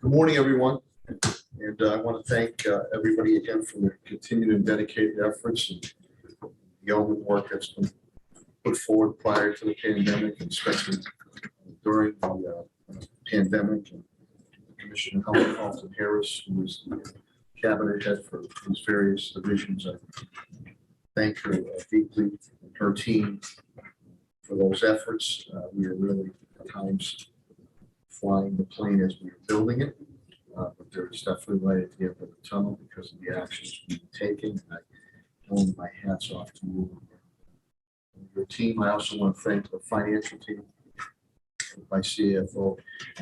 Good morning, everyone. And I want to thank everybody again for their continued and dedicated efforts and the yeoman work that's been put forward prior to the pandemic, and especially during the pandemic. And Commissioner Halton Harris, who is the cabinet head for these various divisions, I thank her deeply and her team for those efforts. We are really at times flying the plane as we were building it, but there's definitely light at the end of the tunnel because of the actions we've taken. And I hold my hats off to you and your team. I also want to thank the financial team, my CFO,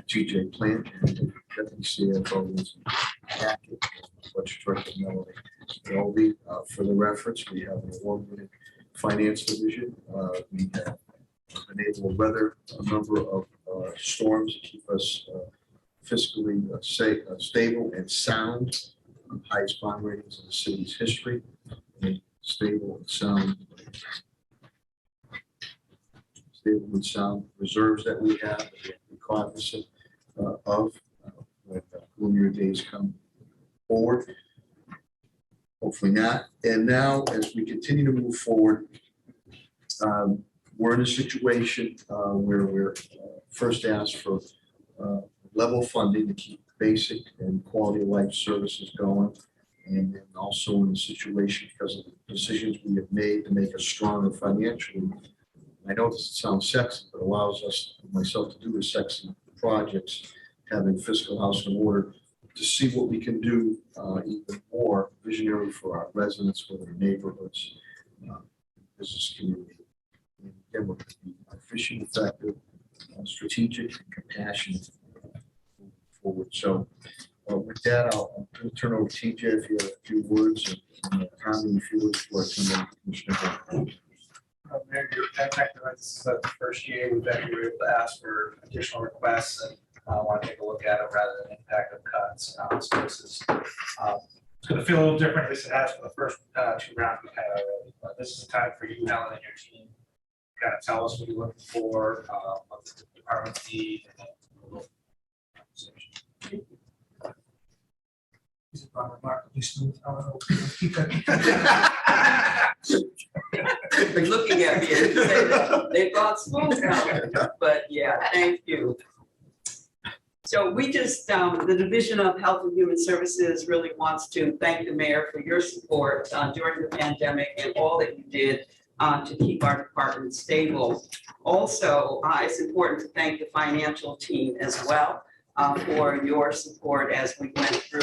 TJ Plant, and the deputy CFO is Hackett, Budget Director Melody. For the reference, we have an award-winning finance division. We have been able to weather a number of storms to keep us fiscally stable and sound. Highest bond ratings in the city's history. Stable and sound reserves that we have to be cognizant of when gloomier days come forward. Hopefully not. And now, as we continue to move forward, we're in a situation where we're first asked for level funding to keep basic and quality of life services going. And then also in a situation because of the decisions we have made to make us stronger financially. I know this sounds sexy, but allows us, myself, to do the sexy projects, having fiscal house in order to see what we can do even more visionary for our residents, for their neighborhoods, business community. And again, we're going to be efficient, effective, strategic, and compassionate moving forward. So with that, I'll turn over to TJ if you have a few words, and Tommy, if you would, for Commissioner. Mayor, this is the first year we've been able to ask for additional requests, and I want to take a look at it rather than impact of cuts. So this is it's going to feel a little different as it has for the first two rounds we've had already. But this is the time for you, Helen, and your team to kind of tell us what you're looking for, what the departments need, and then a little conversation. Is it remarkably smooth? They're looking at me and say that they've gone smooth now, but yeah, thank you. So we just, the Division of Health and Human Services really wants to thank the mayor for your support during the pandemic and all that you did to keep our department stable. Also, it's important to thank the financial team as well for your support as we went through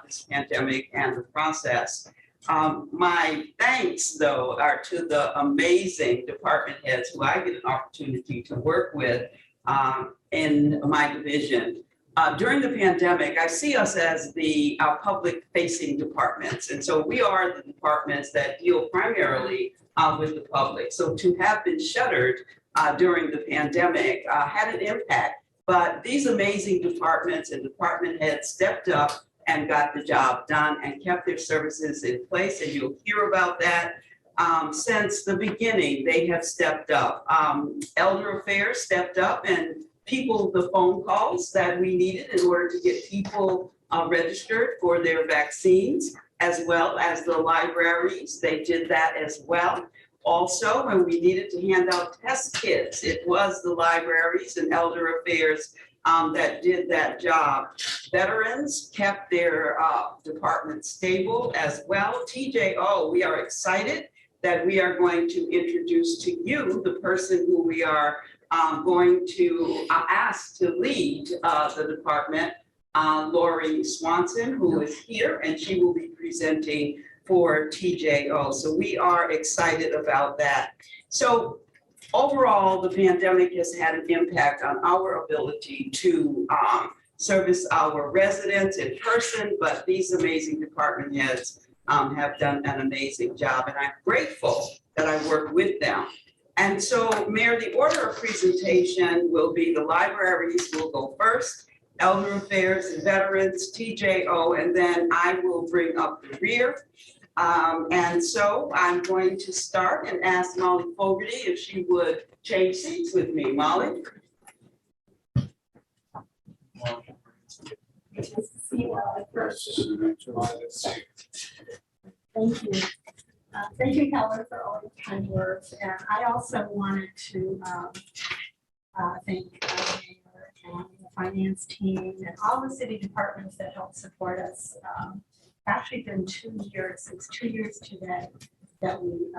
this pandemic and the process. My thanks, though, are to the amazing department heads who I get an opportunity to work with in my division. During the pandemic, I see us as the public-facing departments, and so we are the departments that deal primarily with the public. So to have been shuttered during the pandemic had an impact. But these amazing departments and department heads stepped up and got the job done and kept their services in place. And you'll hear about that since the beginning. They have stepped up. Elder Affairs stepped up and the phone calls that we needed in order to get people registered for their vaccines, as well as the libraries. They did that as well. Also, when we needed to hand out test kits, it was the libraries and Elder Affairs that did that job. Veterans kept their department stable as well. TJO, we are excited that we are going to introduce to you the person who we are going to ask to lead the department, Lori Swanson, who is here, and she will be presenting for TJO. So we are excited about that. So overall, the pandemic has had an impact on our ability to service our residents in person, but these amazing department heads have done an amazing job, and I'm grateful that I work with them. And so, Mayor, the order of presentation will be the libraries will go first, Elder Affairs and Veterans, TJO, and then I will bring up the rear. And so I'm going to start and ask Molly Fogarty if she would change seats with me. Molly? see you all. Thank you. Thank you, Helen, for all your kind words. And I also wanted to thank the mayor and the finance team and all the city departments that helped support us. Actually been 2 years, it's 2 years today that we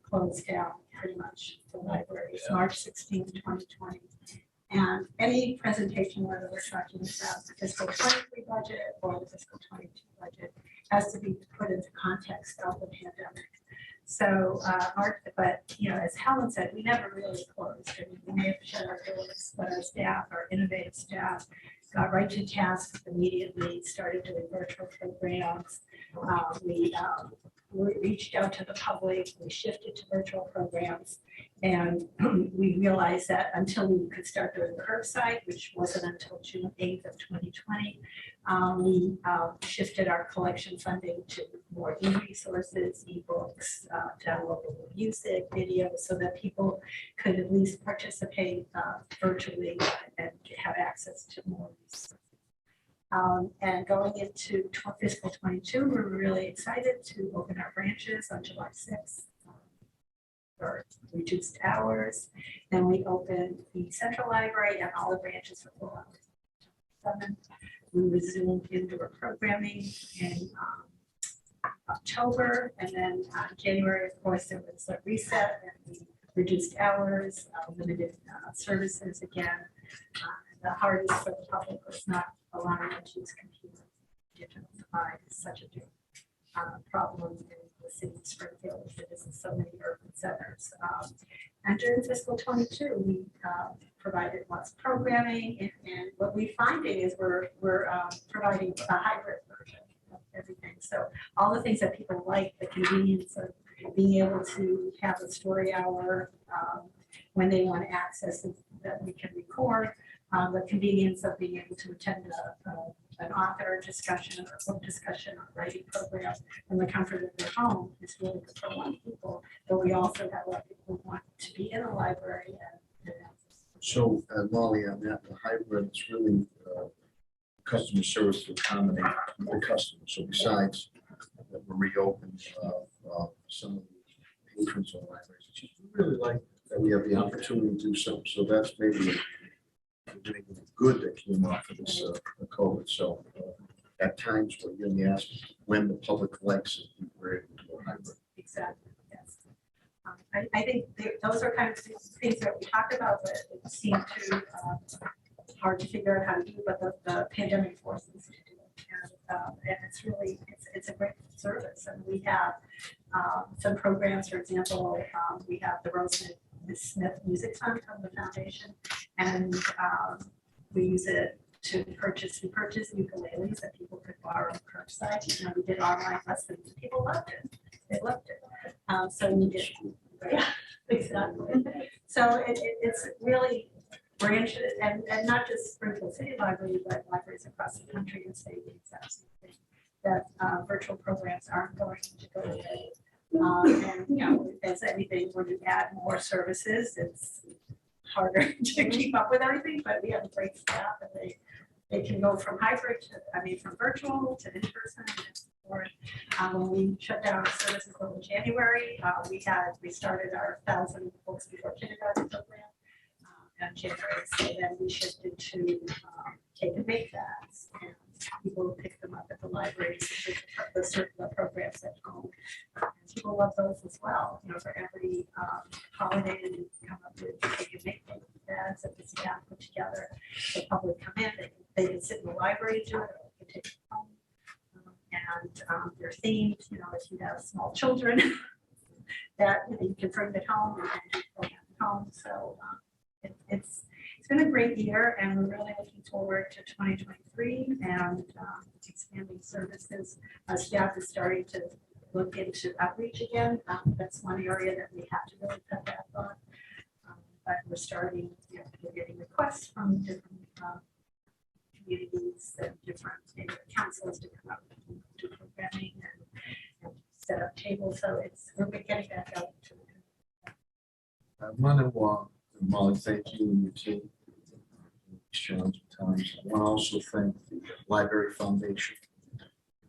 closed down pretty much the library. It's March 16th, 2020. And any presentation, whether we're talking about the fiscal 23 budget or the fiscal 22 budget, has to be put into context of the pandemic. So, but you know, as Helen said, we never really closed. I mean, we may have shut our doors, but our staff, our innovative staff, got right to task immediately, started doing virtual programs. We reached out to the public, we shifted to virtual programs, and we realized that until we could start doing curbside, which wasn't until June 8th of 2020, we shifted our collection funding to more e-resources, e-books, downloadable music, videos, so that people could at least participate virtually and have access to more resources. And going into fiscal 22, we're really excited to open our branches on July 6th for reduced hours. Then we opened the central library and all the branches for 4 hours. 7. We resumed indoor programming in October, and then January, of course, there was a reset and the reduced hours, limited services again. The hardest for the public was not allowing them to use computers. Digital divide is such a big problem in the city of Springfield, as it is in so many urban centers. And during fiscal 22, we provided lots of programming, and what we're finding is we're providing a hybrid version of everything. So all the things that people like, the convenience of being able to have a story hour when they want to access it, that we can record, the convenience of being able to attend an author discussion or a book discussion or writing program in the comfort of their home is really good for a lot of people. But we also have a lot of people who want to be in a library and So Molly, on that, the hybrid is really customer service to accommodate the customer. So besides that we're reopened, some of the patrons of libraries, it's just really like that we have the opportunity to do something. So that's maybe doing good that came off of this COVID. So at times we're getting asked when the public likes it, we're able to go hybrid. exactly, yes. I think those are kind of things that we talked about, but it seemed too hard to figure out how to do, but the pandemic forces us to do it. And it's really, it's a great service. And we have some programs, for example, we have the Rosemary Smith Music Fund from the foundation, and we use it to purchase ukuleles that people could borrow curbside. You know, we did online lessons and people loved it. They loved it. So we did, yeah, exactly. So it's really branched, and not just Springfield City Library, but libraries across the country and state the exact same thing, that virtual programs aren't going to go away. And you know, as anything, when you add more services, it's harder to keep up with everything. But we have a great staff, and they can go from hybrid to, from virtual to in person. When we shut down our services in January, we started our 1,000 books before kindergarten program on January. So then we shifted to take and make bags, and people pick them up at the library, the programs at home. And people love those as well. You know, for every holiday, you come up with take and make bags that the staff put together. The public come in, they can sit in the library, do it, or they can take it home. And they're themed. You know, if you have small children, that you can bring it home and do the program at home. So it's been a great year, and we're really looking forward to 2023 and expanding services. Our staff is starting to look into outreach again. That's one area that we have to really cut back on. But we're starting, we're getting requests from different communities and different councils to come up and do programming and set up tables. So we're getting back out to it. I want to Molly, thank you and your team. challenging times. I want to also thank the Library Foundation,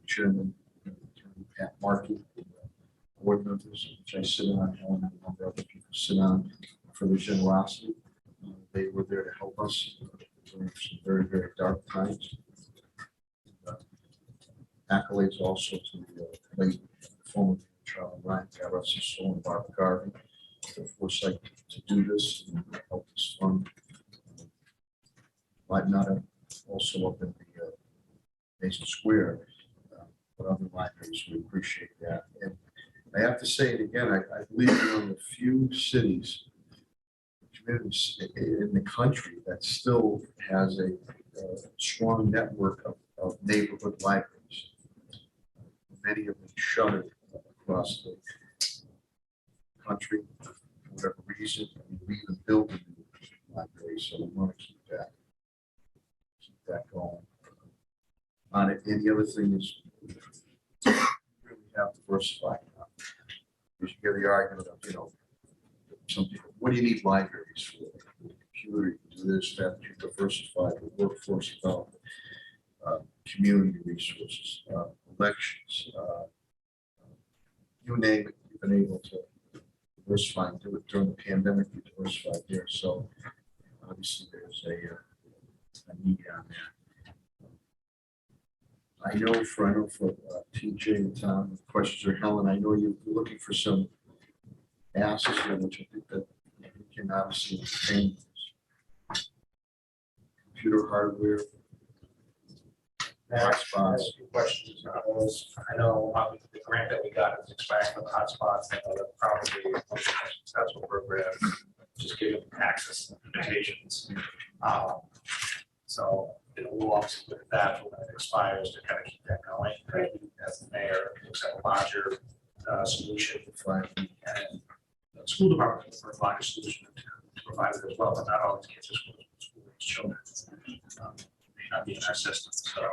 Chairman Pat Markey, board members, which I sit on, and a number of other people sit on, for their generosity. They were there to help us during some very, very dark times. Accolades also to the late former Charlie Ryan, God rest his soul, and Barbara Garvey, for the foresight to do this and help us fund. Might not have also up in the Mason Square, but other libraries, we appreciate that. And I have to say it again, I believe we're one of the few cities, communities in the country that still has a strong network of neighborhood libraries. Many of them shuttered across the country for whatever reason. I mean, we even built a new library, so we want to keep that going on it. And the other thing is, we really have diversified now. Because you get the argument of, you know, some people, what do you need libraries for? Computer, you do this, that, you diversify the workforce development, community resources, elections, you name it, you've been able to diversify and do it during the pandemic, you diversified there. So obviously there's a need on that. I know for TJ and Tom, the questions are Helen, I know you're looking for some asks here, which I think that we can obviously obtain. Computer hardware, hotspots. Questions on those. I know the grant that we got is expiring for the hotspots. I know that probably a successful program, just giving access and invitations. So we'll obviously look at that when it expires to kind of keep that going. As the mayor looks at a larger solution for and the school department looks for a larger solution to provide it as well, but not all these kids are school children may not be in our system. So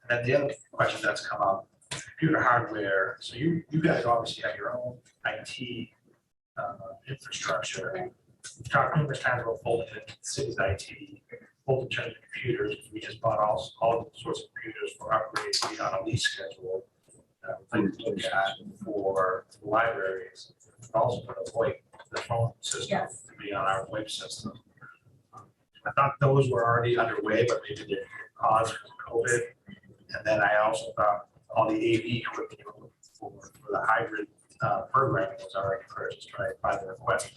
and then the other question that's come up, computer hardware. So you guys obviously have your own IT infrastructure. We've talked numerous times about folding into the city's IT, both in terms of computers. We just bought all sorts of computers for upgrades on a lease schedule. Things to look at for the libraries, but also for the phone system Yes. to be on our web system. I thought those were already underway, but maybe they paused because of COVID. And then I also thought all the AV equipment for the hybrid programming was already purchased, right, by the request.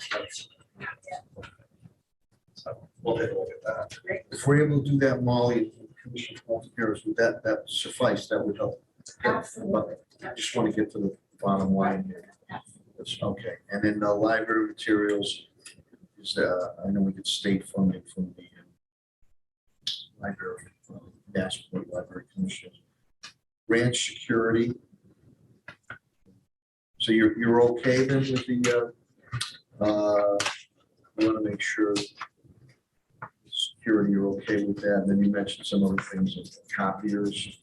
So we'll take a look at that. If we're able to do that, Molly, Commissioner Harris, would that suffice? That would help. Absolutely. I just want to get to the bottom line here. That's okay. And then the library materials is, I know we get state funding from the library, National Library Commission. Ranch security. So you're okay then with the, I want to make sure security, you're okay with that. And then you mentioned some other things, like copiers.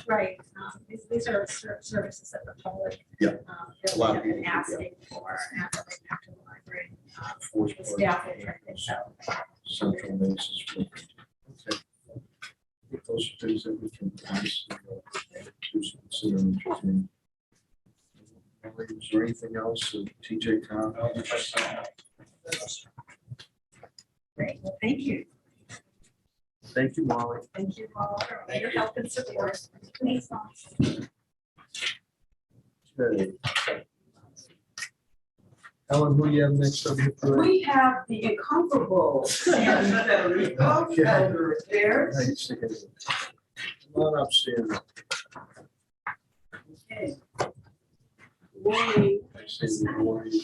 Right. These are services that the public Yeah. A lot of have been people, asking for at the library. Force The staff will check this out. Central basis. Okay. Those are things that we can honestly choose to consider and entertain. Is there anything else, TJ, Tom? Great. Well, thank you. Thank you, Molly. Thank you all for your help and support. Thanks, Mom. Okay. Ellen, who do you have next on your parade? We have the incomparable Sandy Federico, Okay. Elder Affairs. Nice to hear you. Come on up, Sandy. Okay. Morning. I say good morning.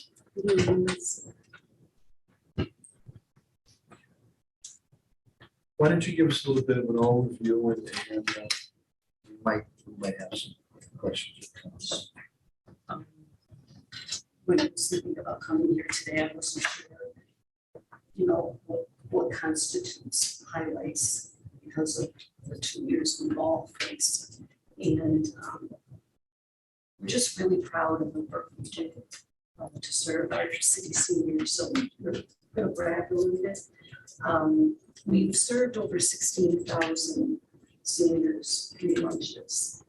Why don't you give us a little bit of an overview and we might have some questions or comments. When I was thinking about coming here today, I wasn't sure, what constitutes highlights because of the 2 years we've all faced. And we're just really proud of the work we did to serve our city seniors. So we're going to brag a little bit. We've served over 16,000 seniors free lunches,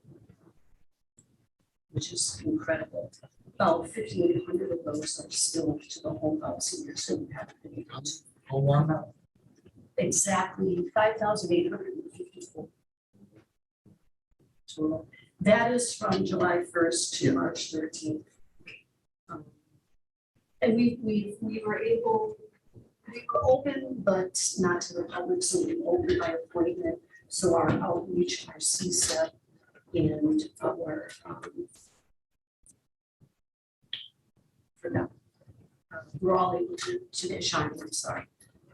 which is incredible. About 1,500 of those are still to the homeout seniors who haven't been able to. How long now? Exactly 5,854 total. That is from July 1st to March 13th. And we were open, but not to the public, so we opened by appointment. So our outreach, our CSEP, and our for them, we're all able to Sean, I'm sorry.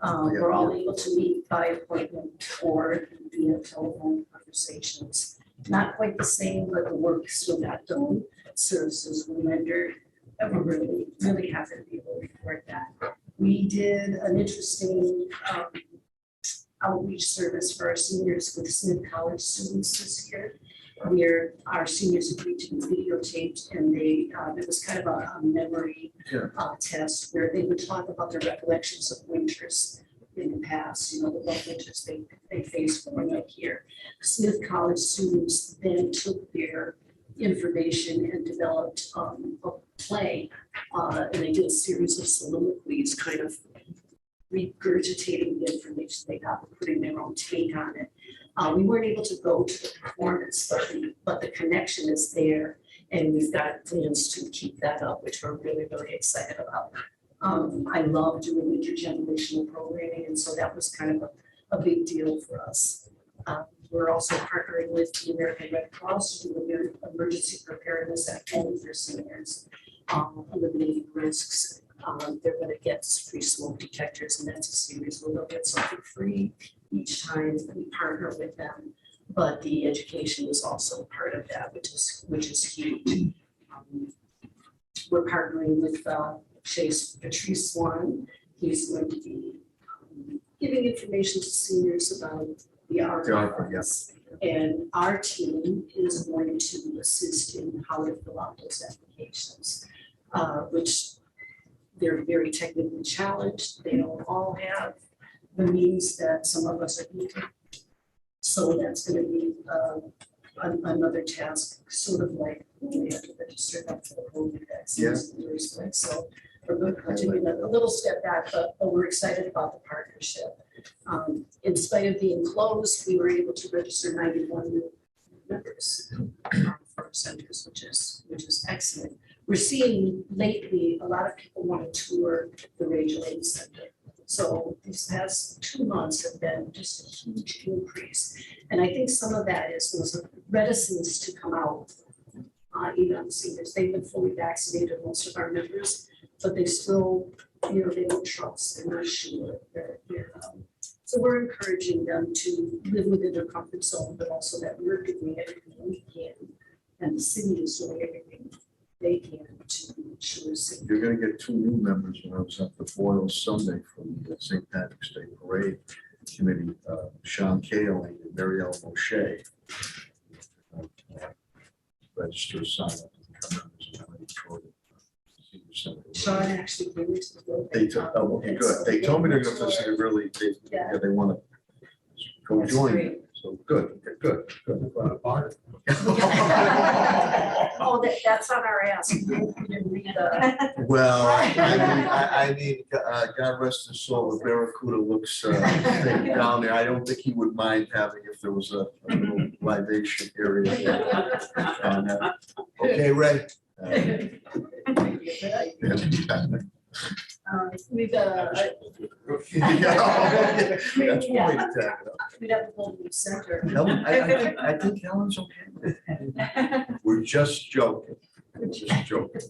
We're all able to meet by appointment or via telephone conversations. Not quite the same, but the work still got done. Services were rendered, and we're really, really happy to be able to report that. We did an interesting outreach service for our seniors with Smith College students this year, where our seniors agreed to be videotaped, and they it was kind of a memory test where they would talk about their recollections of winters in the past, the rough winters they faced growing up here. Smith College students then took their information and developed a play, and they did a series of soliloquies, kind of regurgitating the information they got, putting their own take on it. We weren't able to go to the performance, but the connection is there, and we've got plans to keep that up, which we're really, really excited about. I love doing intergenerational programming, and so that was kind of a big deal for us. We're also partnering with the American Red Cross to do their emergency preparedness at home for seniors, eliminating risks. They're going to get free smoke detectors, and that's a series where they'll get something free each time that we partner with them. But the education is also part of that, which is huge. We're partnering with Patrice Swan. He's going to be giving information to seniors about the ARPA funds. And our team is going to assist in how to fill out those applications, which they're very technically challenged. They don't all have the means that some of us are using. So that's going to be another task, sort of like when we have to register them for the COVID vaccines in the first place. So we're going to take a little step back, but we're excited about the partnership. In spite of being closed, we were able to register 91 new members for our centers, which is excellent. We're seeing lately a lot of people want to tour the Rachel Aid Center. So these past 2 months have been just a huge increase. And I think some of that was a reticence to come out, even on seniors. They've been fully vaccinated, most of our members, but they still, they don't trust, they're not sure. So we're encouraging them to live within their comfort zone, but also that we're doing everything we can, and the city is doing everything they can to ensure safety. You're gonna get 2 new members when I was at the Foils Sunday from the St. Patrick's Day Parade Committee, Sean Kaling and Marielle Moshe. Register, sign up, and become members of the Detroit Senior Center. Sean actually came into the building. They took, oh, okay, good. They told me they're gonna say really, they wanna go That's join. great. So good. Oh, that's on our ask. We didn't read the. Well, I mean, God rest his soul, the Barracuda looks thick down there. I don't think he would mind having if there was a little libation area there. Okay, Ray. We've That's one way to tag it up. we'd have to build a new center. Helen, I think Helen's okay with it. We're just joking. We're just joking.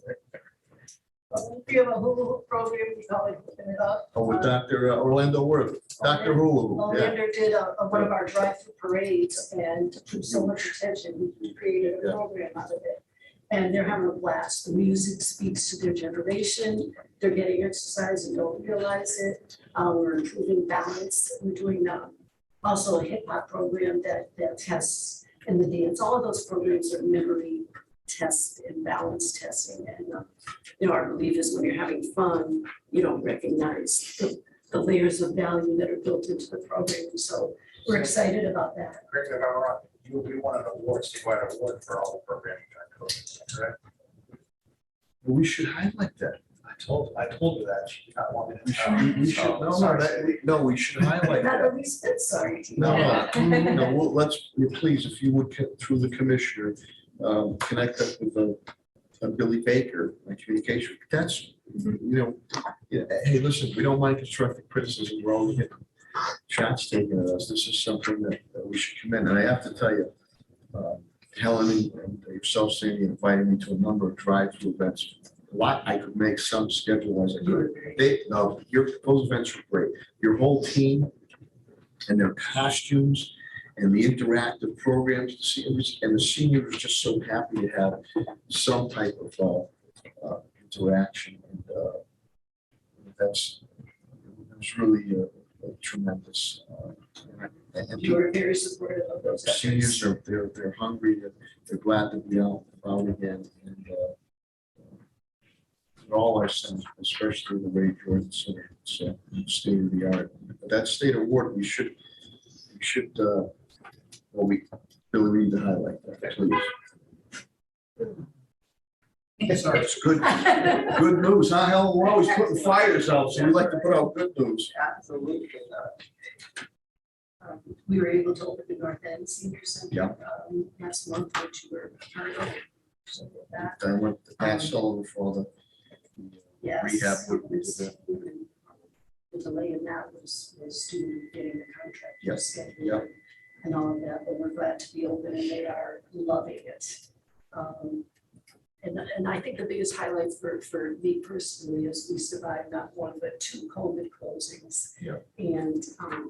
We have a hula hoop program, we call it Hooping It Up. Oh, with Dr. Orlando Worth, Dr. Hula Hoop, yeah. Olander did one of our drive-through parades, and drew so much attention, we created a program out of it. And they're having a blast. The music speaks to their generation. They're getting exercise and don't realize it. We're improving balance. We're doing also a hip hop program that tests in the dance. All of those programs are memory tests and balance testing. And our belief is when you're having fun, you don't recognize the the layers of value that are built into the program. So we're excited about that. Correct me if I'm wrong, we won an award, statewide award for all the programming during COVID, is that correct? We should highlight that. I told her that, she did not want me We to tell. should, no, we should highlight Not that. at least this, sorry. No, well, let's, please, if you would, through the commissioner, connect up with Billy Baker, my communication, that's, hey, listen, we don't mind constructive criticism, we're all getting shots taken at us, this is something that we should commend, and I have to tell you, Helen and yourself, Sandy, invited me to a number of drive-through events. A lot I could make, some schedule as I could. Those events were great. Your whole team and their costumes and the interactive programs, and the seniors were just so happy to have some type of interaction. And it was really tremendous. And You were very supportive of those efforts. seniors are, they're hungry, they're glad to be out again. And all our centers, especially the Ray Jordan Center, it's state of the art. But that state award, we should, we really need to highlight that, please. Sorry. It's good news, huh, Helen? We're always putting fires out, so we like to put out good news. Absolutely. We were able to open the North End Senior Center. Yeah. Last month, which we were part of. So with that, I went to Pat Sullivan for all the yes. rehab work we did it's there. even, the delay in that was student getting the contract Yep, scheduled yep. and all of that, but we're glad to be open and they are loving it. And I think the biggest highlight for me personally is we survived not one but two COVID closings. Yeah. And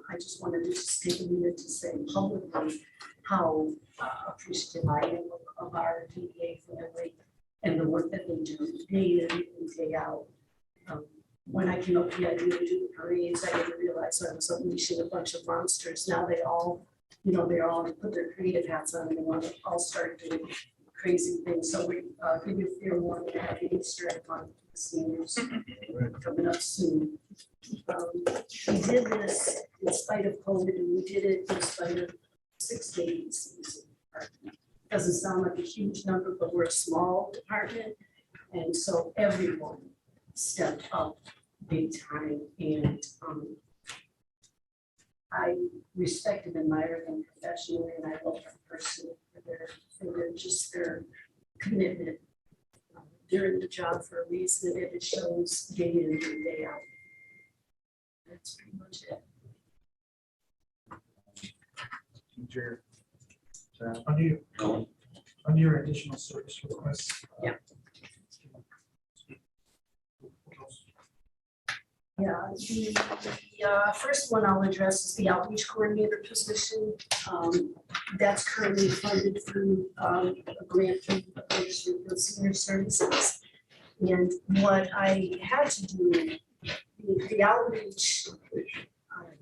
I just wanted to just take a minute to say publicly how appreciative I am of our DEA family and the work that they do day in and day out. When I came up with the idea to do the parades, I didn't realize I was unleashing a bunch of monsters. Now they all, they all put their creative hats on and they want to all start doing crazy things. So we give you a fair warning, happy Easter egg hunt for the seniors coming up soon. We did this in spite of COVID, and we did it in spite of 6 days. Doesn't sound like a huge number, but we're a small department, and so everyone stepped up big time. And I respect and admire them professionally, and I love them personally for their commitment. They're in the job for a reason, and it shows day in and day out. That's pretty much it. Teacher, On your additional service requests. Yeah. Yeah, the first one I'll address is the outreach coordinator position. That's currently funded through a grant from the Springfield Senior Services. And what I had to do, the outreach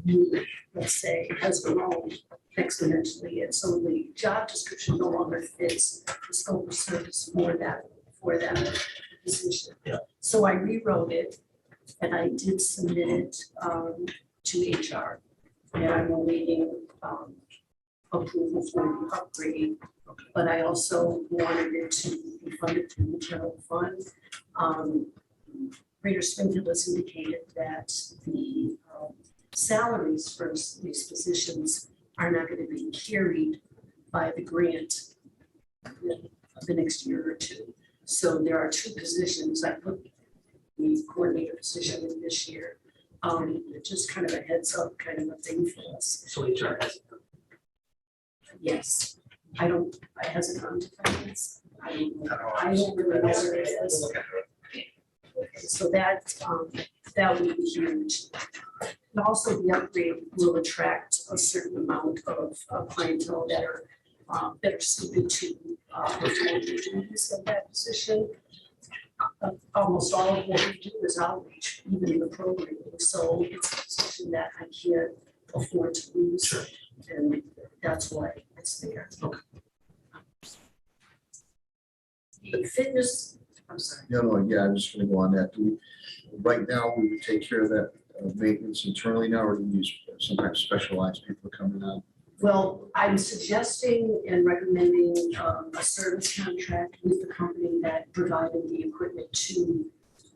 need, let's say, has grown exponentially, and so the job description no longer fits the scope of service for that position. Yeah. So I rewrote it. And I did submit it to HR, and I'm awaiting approval for the upgrade. But I also wanted it to be funded through the general fund. Greater Springfield has indicated that the salaries for these positions are not going to be carried by the grant in the next year or two. So there are 2 positions. I put the coordinator position in this year. Just kind of a heads up kind of a thing for us. So HR has. Yes, I hasn't gone to finance. I don't really know where it is. So that would be huge. And also the upgrade will attract a certain amount of clientele that are better suited to perform the duties of that position. Almost all of what we do is outreach, even in the programming. So it's a position that I can't afford to lose. Sure. And that's why it's there. Okay. The fitness, I'm sorry. yeah, I was just gonna go on that. Right now, we would take care of that maintenance internally now, or do you use sometimes specialized people coming out? Well, I'm suggesting and recommending a service contract with the company that provided the equipment to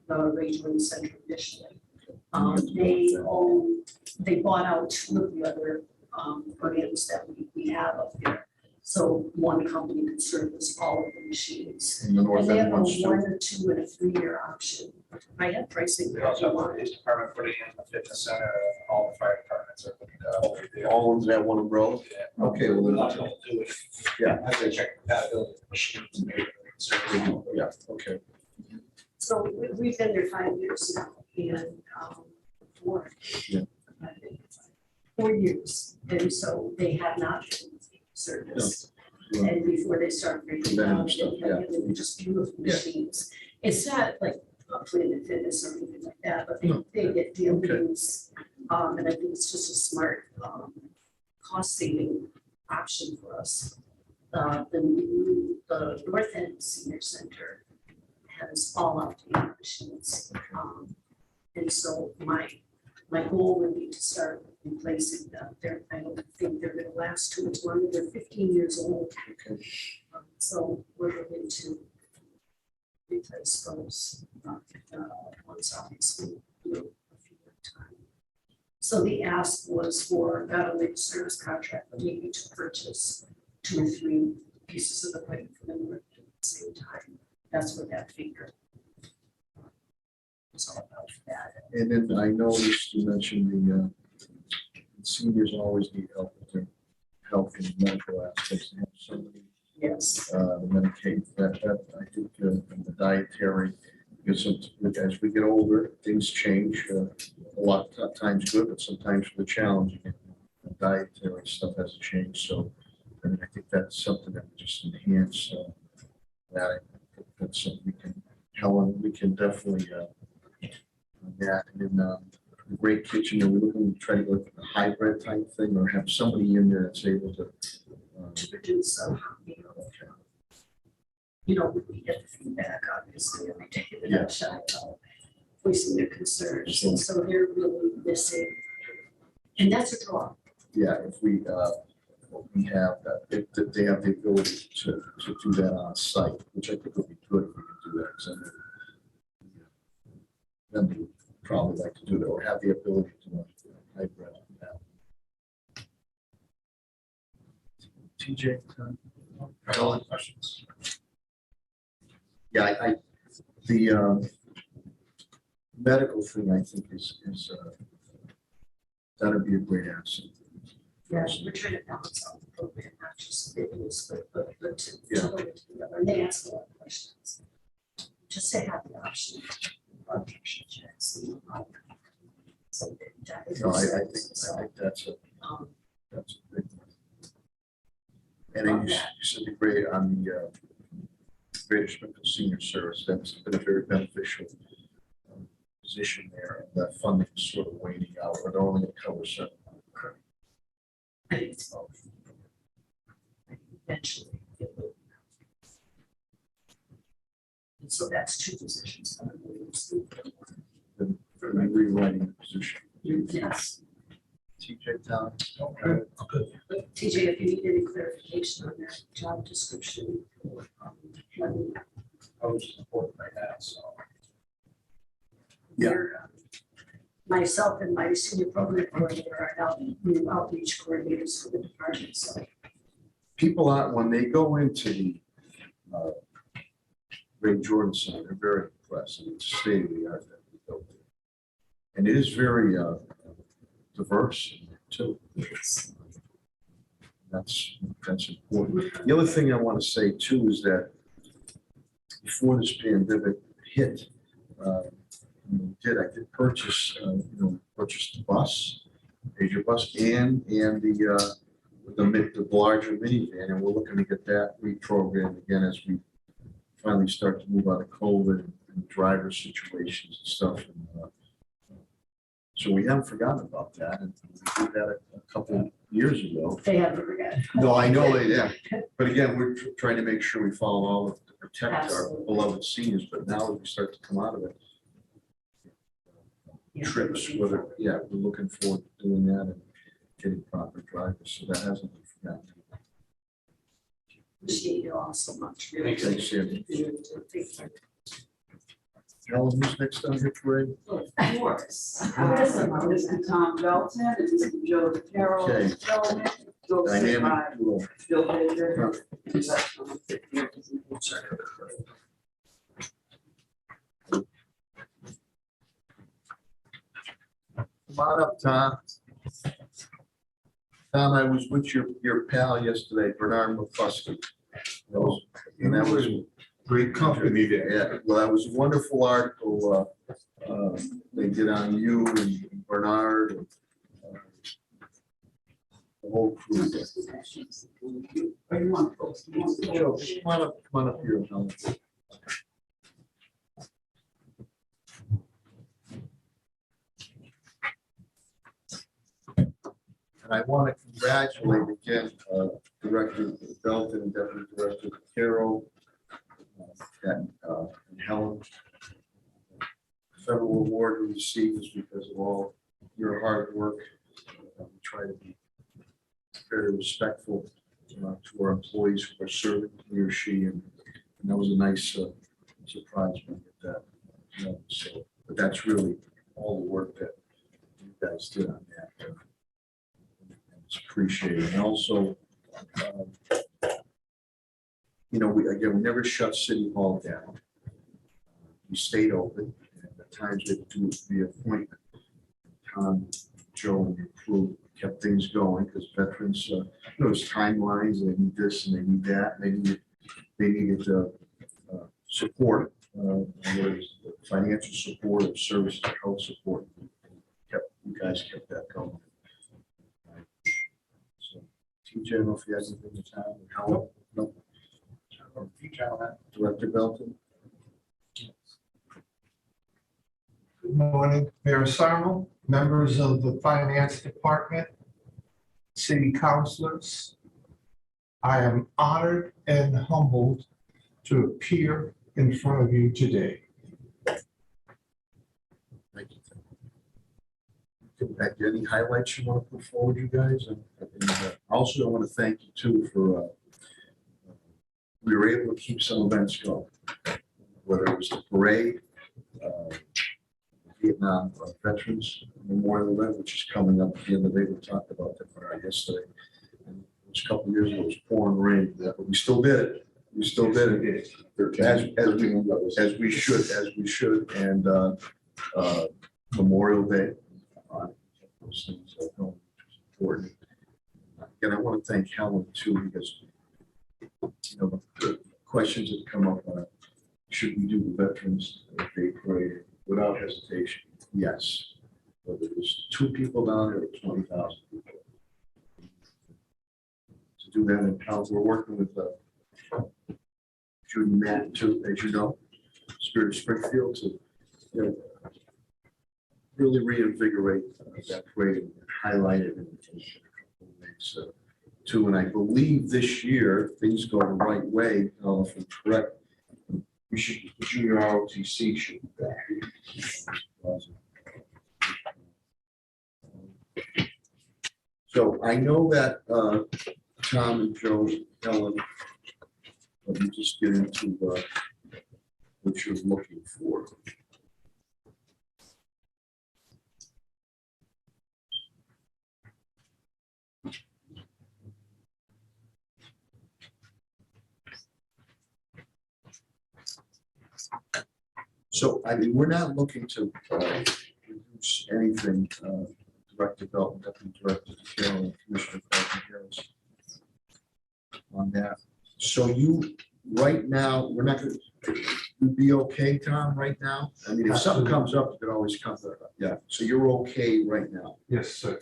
the Rangeland Center initially. They bought out two of the other brands that we have up there. So one company could service all of the machines. In the And north they have end a ones too? 1, a 2, and a 3-year option. I have pricing. We also have the police department putting in the fitness center, all the fire departments are looking to upgrade. All under that one umbrella? Yeah. Okay, well, Not then, gonna do it. Yeah. I have to check compatibility of machines and maybe service. yeah, okay. So we've been there 5 years now and 4. Yeah. I think, 4 years. And so they have not been serviced. Yeah. And before they start breaking down, Preventative stuff, yeah. they're just beautiful Yeah. machines. It's not like a Planet Fitness or anything like that, but No. they get deal Okay. deals. And I think it's just a smart cost saving option for us. The North End Senior Center has all outdated machines. And so my goal would be to start replacing them. I don't think they're gonna last too much longer. They're 15 years old. Okay. So we're looking to replace those once obviously, a few at a time. So the ask was for not only the service contract, but maybe to purchase 2 or 3 pieces of equipment for them at the same time. That's what that figure is all about for that. And then I noticed you mentioned the seniors always need help with their health and medical aspects. They have somebody Yes. the Medicaid, that I think, and the dietary, because as we get older, things change, a lot of times good, but sometimes for the challenging, and the dietary stuff has to change, so, I think that's something that we just enhance, that, I think that's something we can, Helen, we can definitely, that, and then, the great kitchen, and we're looking to try to go with a hybrid type thing, or have somebody in there that's able to, To produce we get the feedback obviously every day, they're Yeah. not shy about voicing their concerns, and so they're really missing. And that's a draw. yeah, if we have that, if they have the ability to do that on site, which I think would be good if we could do that, because then they would probably like to do that, or have the ability to hybrid on that. TJ? All questions? Yeah, the medical thing, I think is that'd be a great asset. Yeah, we're trying to balance out the program, not just videos, but to Yeah. put it together, and they ask a lot of questions. Just to have the option of blood pressure checks. So that is. No, I think that's a big one. And then you said the grade on the Greater Springfield Senior Service, that's been a very beneficial position there, and that funding is sort of waning out, or they're only going to cover certain. I think it's both. Eventually. It will. And so that's 2 positions. Then rewriting the position. Yes. TJ Town. TJ, if you need any clarification on that job description, let me know. I was just important right now, so. Yeah. We're, myself and my senior program coordinator are now new outreach coordinators for the department, so. People out, when they go into the Ray Jordan Center, they're very impressed, and it's state of the art that we built there. And it is very diverse too. Yes. That's important. The other thing I want to say too is that before this pandemic hit, I did purchase, purchased the bus, major bus, and the larger minivan, and we're looking to get that reprogrammed again as we finally start to move out of COVID and driver situations and stuff. And, so we haven't forgotten about that, and we did that a couple of years ago. They haven't forgotten. No, I know they, yeah, but again, we're trying to make sure we follow all of to protect our Absolutely. beloved seniors, but now as we start to come out of it, trips, whether, yeah, we're looking forward to doing that and getting proper drivers, so that hasn't been forgotten. Appreciate you all so much. Really. Thanks, Sandy. Thank you. Helen, who's next on your parade? Of course. Mr. Tom Belton and Mr. Joe Carroll. Okay. Dynamic duo. Bill Baker. Come on up, Tom. Tom, I was with your pal yesterday, Bernard McCluskey. And that was Great company there. yeah, well, that was a wonderful article they did on you and Bernard and the whole crew. Or you want folks, you want Joe, folks. come on up here. Helen. And I want to congratulate again, Director Belton and Deputy Director Carroll and Helen. Federal award we received is because of all your hard work. We try to be very respectful to our employees who are serving he or she, and that was a nice surprise when I get that. So, but that's really all the work that you guys did on that. It's appreciated. And also, we never shut City Hall down. We stayed open, and at times we had to do the appointment. Tom, Joe, and your crew kept things going because veterans, there's timelines, they need this and they need that, and they needed support, whether it's financial support or services, health support. You guys kept that going. So, TJ, I don't know if you have anything to tell. Helen? No. Director Belton? Good morning, Mayor Sarno, members of the Finance Department, city councilors. I am honored and humbled to appear in front of you today. Thank you. Any highlights you want to put forward, you guys? And also, I want to thank you too for we were able to keep some events going, whether it was the parade, Vietnam Veterans Memorial event, which is coming up at the end of April. We talked about that yesterday. And it was a couple of years ago. It was pouring rain, but we still did it. We still did it as we should. And Memorial Day. Those things which is important. Again, I want to thank Helen too, because the questions that come up on should we do the Veterans Day parade without hesitation? Yes. Whether there's 2 people down there or 20,000 people. To do that in town, we're working with Judy Matt too, as you know, Spirit of Springfield to really reinvigorate that parade and highlight it in a couple of ways too. And I believe this year, if things go the right way, if I'm correct, we should, junior ROTC should be back. So I know that Tom and Joe, Helen, let me just get into what you're looking for. So, I mean, we're not looking to reduce anything, Director Belton, Deputy Director Carroll, and Commissioner Harris on that. So you, right now, we're not going to, you'd be okay, Tom, right now? I mean, if something comes up, you could always come to, yeah, so you're okay right now? Yes, sir.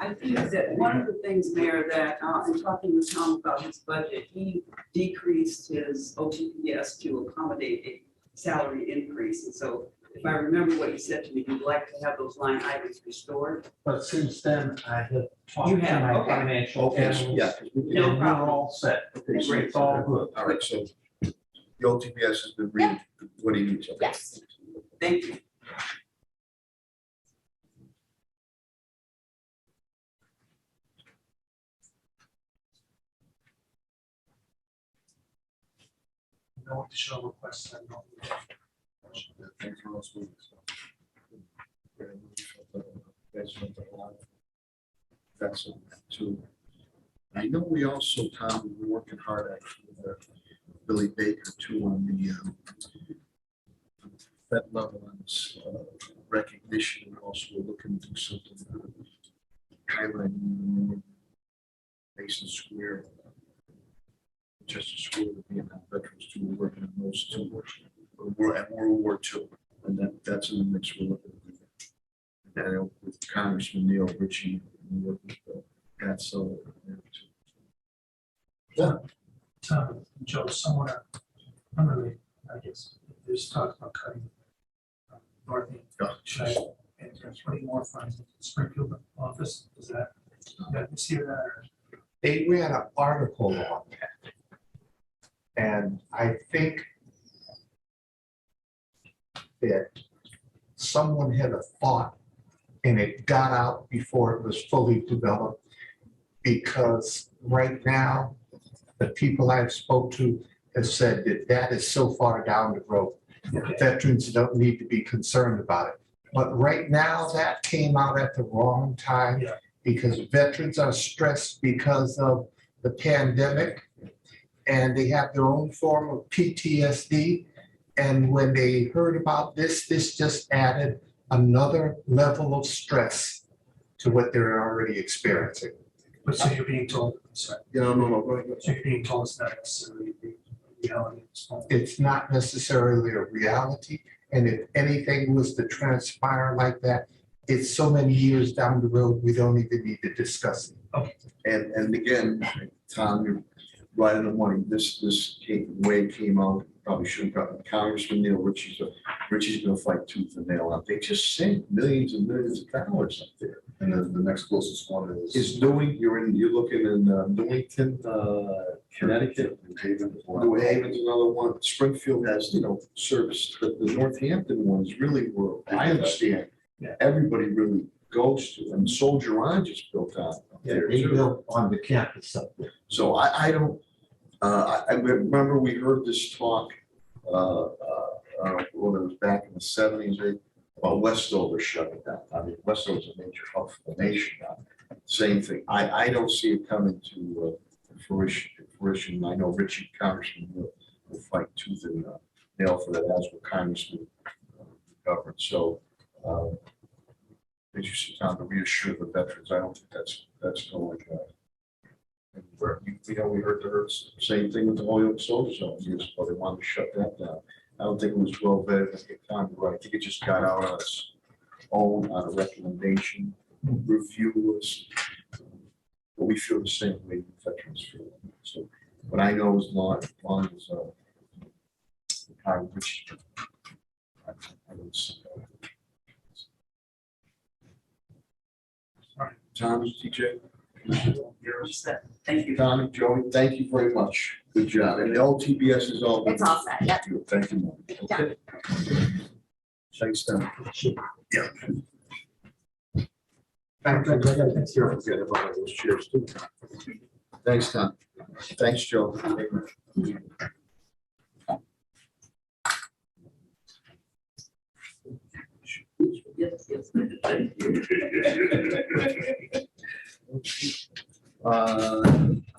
I think that one of the things, Mayor, that in talking with Tom about his budget, he decreased his OTPS to accommodate a salary increase. And so if I remember what he said to me, he'd like to have those line items restored. But since then, I have talked You to have, my okay. financial Okay, analyst. yeah. No And we're problem. all set. Okay, so It's all good. all right, so the OTPS has been reading what he needs. Okay. Yes. Thank you. no additional requests and no. Thanks for those meetings. That's too. I know we also, Tom, we're working hard actually with Billy Baker too on the that level on this recognition. And also we're looking to do something highlighting Mason Square, Chester Square, the Vietnam veterans too. We're working on those two. We're at World War II, and that's in the mix. We're looking at that with Congressman Neil Ritchie. And working with Pat Sullivan there too. Yeah. Tom, Joe, somewhere, unrelated, I guess, there's talk about cutting North End. And putting more funds into the Springfield office, is that you see that? Or? They ran an article on that. And I think that someone had a thought and it got out before it was fully developed, because right now, the people I've spoke to have said that that is so far down the road. Okay. Veterans don't need to be concerned about it. But right now, that came out at the wrong time, Yeah. because veterans are stressed because of the pandemic, and they have their own form of PTSD. And when they heard about this just added another level of stress to what they're already experiencing. But so you're being told, sorry, No. so you're being told it's not necessarily the reality of this moment. It's not necessarily a reality. And if anything was to transpire like that, it's so many years down the road, we don't even need to discuss it. Okay. And again, Tom, you're right on the money. This way it came out, probably shouldn't have gotten Congressman Neil Ritchie's gonna fight tooth and nail out. They just sink millions and millions of dollars up there. And the next closest one Is you're looking in Newington, Connecticut. New Haven's another one. Springfield has, service, but the Northampton one is really where I understand Yeah. everybody really goes to, and Soldier On just built out there They too. built on the campus up there. So I don't, I remember we heard this talk, when it was back in the 70s, about Westover shutting down. I mean, Westover's a major hub for the nation now. Same thing. I don't see it coming to fruition. I know Richie Congressman will fight tooth and nail for that, as will Congressman government. So, as you sit down to reassure the veterans, I don't think that's going anywhere. We heard the same thing with the Holyoke Soldier Zone years ago. They wanted to shut that down. I don't think it was well vetted at the time. Right. I think it just got out on its own on a recommendation. Review us. But we feel the same way veterans feel. So, but I know as long as which I don't see that. Tom, TJ. Thank you. Tommy, Joey, thank you very much. Good job. And the LTBS is all. It's all set, yep. Thank you. Okay. Thanks, Tom. Yeah. Thanks, Don't forget about those chairs too. Thanks, Tom. Thanks, Joe. Yes.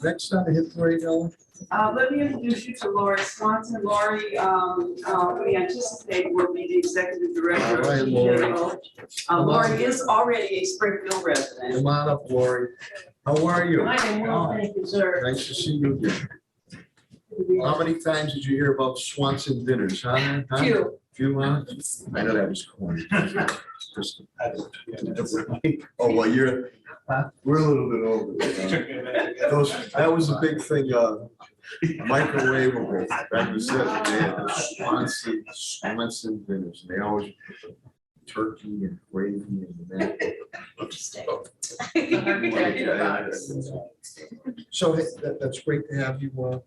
Next on the hit parade, Ellen. Let me introduce you to Lori Swanson. Lori, we anticipate will be the executive director of All right, Lori. TJO. Lori is already a Springfield resident. Come on up, Lori. How are you? I am well, thank you, sir. Nice to see you again. How many times did you hear about Swanson dinners, huh? Few. Few, huh? I know that was corny. Oh, well, we're a little bit over. That was a big thing, microwavable back in the 70s. They had the Swanson dinners. They always put the turkey and gravy and that. Interesting. So that's great to have you.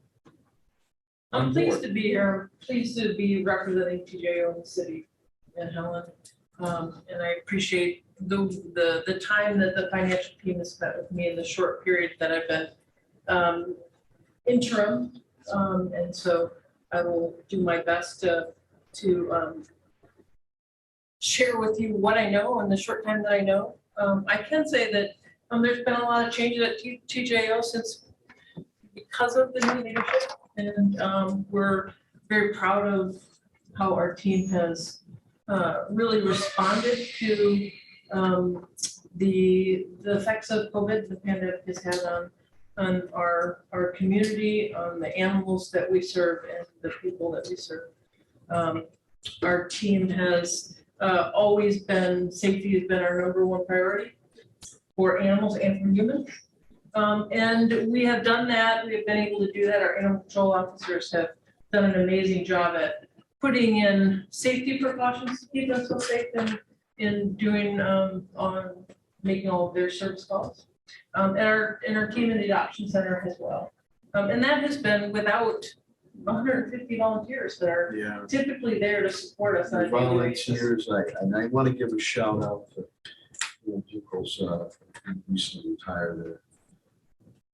I'm pleased to be here, pleased to be representing TJO in the city in Helen. And I appreciate the time that the financial team has spent with me in the short period that I've been interim. And so I will do my best to share with you what I know in the short time that I know. I can say that there's been a lot of changes at TJO since because of the new leadership, and we're very proud of how our team has really responded to the effects of COVID, the pandemic has had on our community, on the animals that we serve and the people that we serve. Our team has always been, safety has been our #1 priority for animals and for humans. And we have done that, we have been able to do that. Our animal control officers have done an amazing job at putting in safety precautions to keep us so safe and in doing on making all of their service calls. And our team in the adoption center as well. And that has been without 150 volunteers that are Yeah. typically there to support us on a daily basis. Volunteers, I want to give a shout out to people's who recently retired,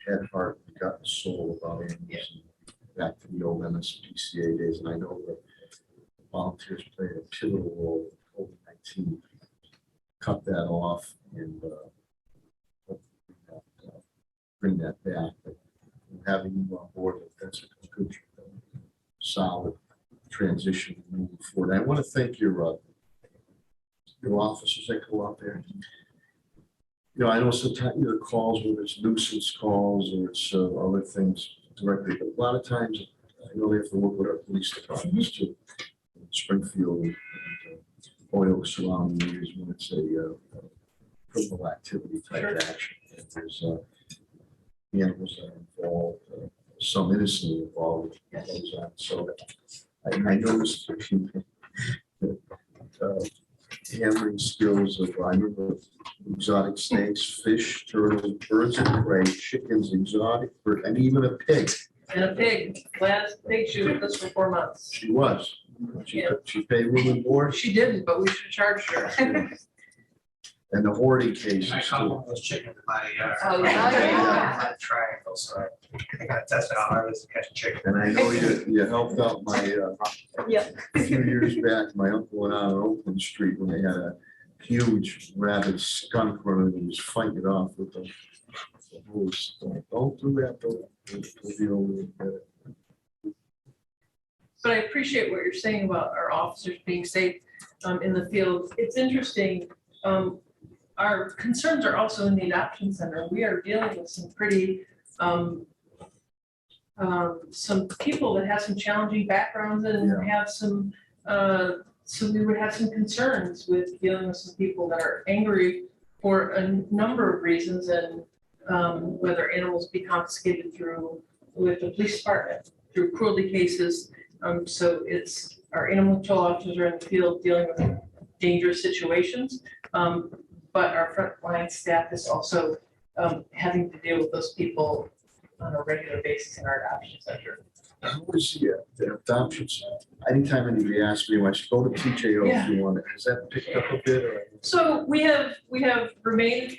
had heart, got the soul about animals. And back to the old MSPCA days, and I know that volunteers played a pivotal role in COVID-19. Cut that off and bring that back. But having you on board, that's a good, solid transition moving forward. I want to thank your officers that go out there. You know, I know sometimes the calls, whether it's nuisance calls or it's other things directly, but a lot of times I know they have to work with our police departments too. Springfield and Oil surrounding areas when it's a criminal activity type action. And there's animals that are involved, some innocently involved. So I noticed that handling skills of, I remember exotic snakes, fish, turtles, birds of prey, chickens, exotic bird, and even a pig. And a pig, last pig, she was with us for 4 months. She was. Yeah. She paid room and board. She didn't, but we should charge her. And the hoarding cases I caught too. one of those chickens in my yard. Oh, yeah. Triangle, so I got tested how hard it is to catch a chicken. And I know you helped out my, a few years back, my uncle went out on Oakland Street when they had a huge rabid skunk running and he was fighting it off with the hose. Don't do that, don't be over it. But I appreciate what you're saying about our officers being safe in the field. It's interesting. Our concerns are also in the adoption center. We are dealing with some pretty, some people that have some challenging backgrounds and have some, so we would have some concerns with dealing with some people that are angry for a number of reasons, and whether animals be confiscated with the police department, through cruelty cases. So it's our animal control officers are in the field dealing with dangerous situations. But our frontline staff is also having to deal with those people on a regular basis in our adoption center. How was the adoptions? Anytime anybody asks me, I should go to TJO if you want it. Has that picked up a bit? Or? So we have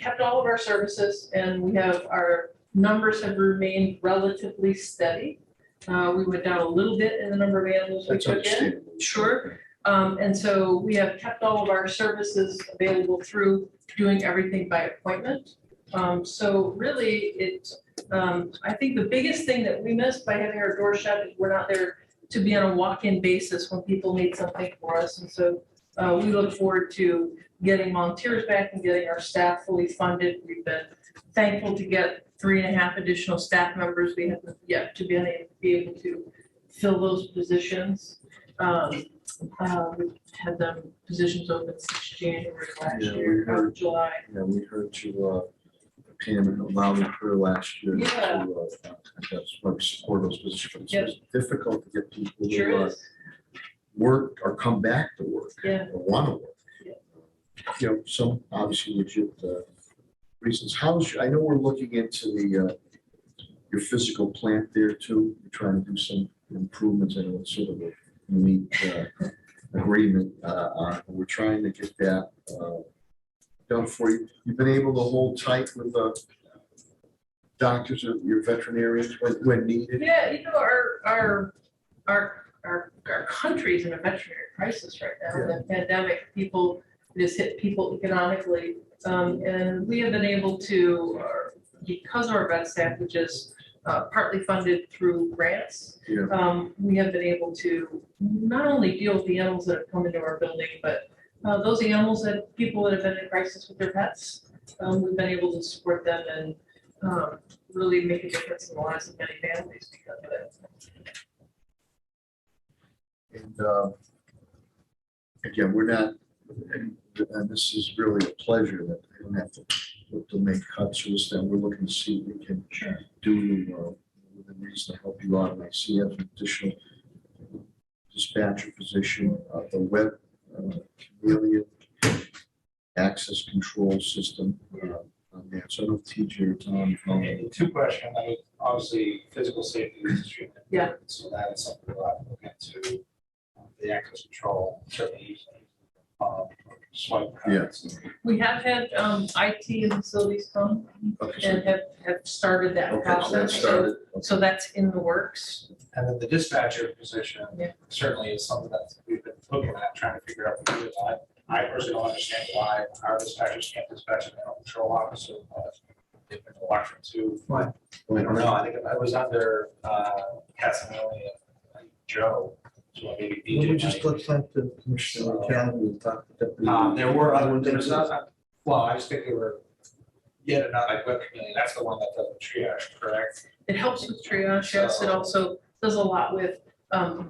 kept all of our services, and our numbers have remained relatively steady. We went down a little bit in the number of animals we took in. Sure. And so we have kept all of our services available through doing everything by appointment. So really, I think the biggest thing that we missed by having our door shut is we're not there to be on a walk-in basis when people need something for us. And so we look forward to getting volunteers back and getting our staff fully funded. We've been thankful to get 3.5 additional staff members. We haven't yet to be able to fill those positions. We've had them positions open since January last year, or July. Yeah, we heard you, Pam, and loud and clear last year. Yeah. That's why we support those positions. Yep. It's difficult to get people Sure to is. work or come back to work. Yeah. Or want to work. Yeah. You know, some obviously legit reasons. I know we're looking into your physical plant there too. We're trying to do some improvements. I know it's sort of a unique agreement. We're trying to get that done for you. You've been able to hold tight with the doctors or your veterinarians when needed. Yeah, our our country's in a veterinary crisis right now. The pandemic, it has hit people economically. And we have been able to, because of our vet staff, which is partly funded through grants, we have been able to not only deal with the animals that have come into our building, but those animals that people that have been in crisis with their pets, we've been able to support them and really make a difference in the lives of many families because of it. And again, we're not, and this is really a pleasure that I don't have to look to make cuts or this, that we're looking to see what we can do within reason to help you out. And I see you have an additional dispatcher position, the web chameleon access control system on there. So I don't know if TJ or Tom. Two questions. I mean, obviously, physical safety is extremely Yeah. important. So that is something we'll have to look into. The access control, certainly swipe cards. We have had IT and facilities come and have started that Okay, so that process. started. So that's in the works. And then the dispatcher position Yeah. certainly is something that we've been looking at, trying to figure out. Because I personally don't understand why our dispatchers can't dispatch an animal control officer, but they've been elected to. Why? I don't know. I think I was under Casanelli and Joe. So maybe Well, we DJ. just looked like the Commissioner Academy and talked to Deputy. There were other, there's not, well, I just think they were yet another, like web community, that's the one that does the triage, correct? It helps with triage, yes. It also does a lot with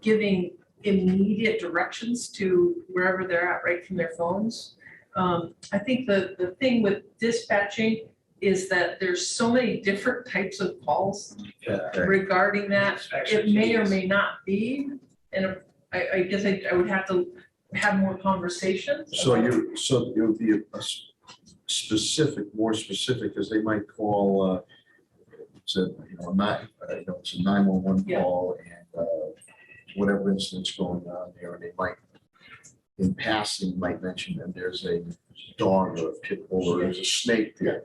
giving immediate directions to wherever they're at, right from their phones. I think the thing with dispatching is that there's so many different types of calls Yeah. regarding that. It may or may not be, and I guess I would have to have more conversations. So it would be a specific, more specific, because they might call, it's a 911 Yeah. call and whatever incident's going on there, and they might, in passing, might mention that there's a dog or a pit bull or there's a snake there.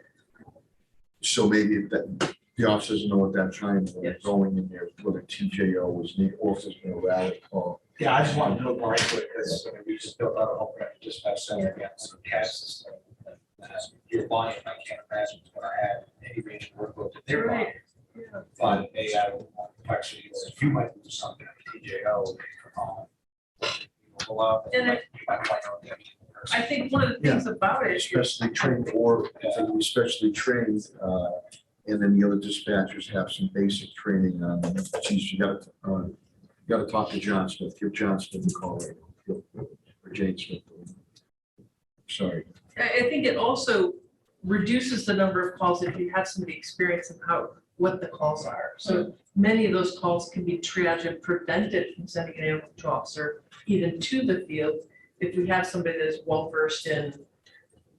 So maybe that the officer doesn't know at that time when they're going in there, whether TJO was needed, or if there's been a rally call. Yeah, I just wanted to know more into it, because we just built out a whole dispatch center against some CAD system. Your volume, I can't imagine it's gonna add any major workload to their volume. Yeah. But they add more complexity, or if you might do something at TJO, And you might want to know the person. I think one of the things about it, Especially trained, or if they can be specially trained, and then the other dispatchers have some basic training on, geez, you gotta talk to John Smith, give John Smith a call, or Jane Smith. Sorry. I think it also reduces the number of calls if you have somebody experienced in what the calls are. So many of those calls can be triaged and prevented from sending an animal control officer even to the field if we have somebody that is well versed in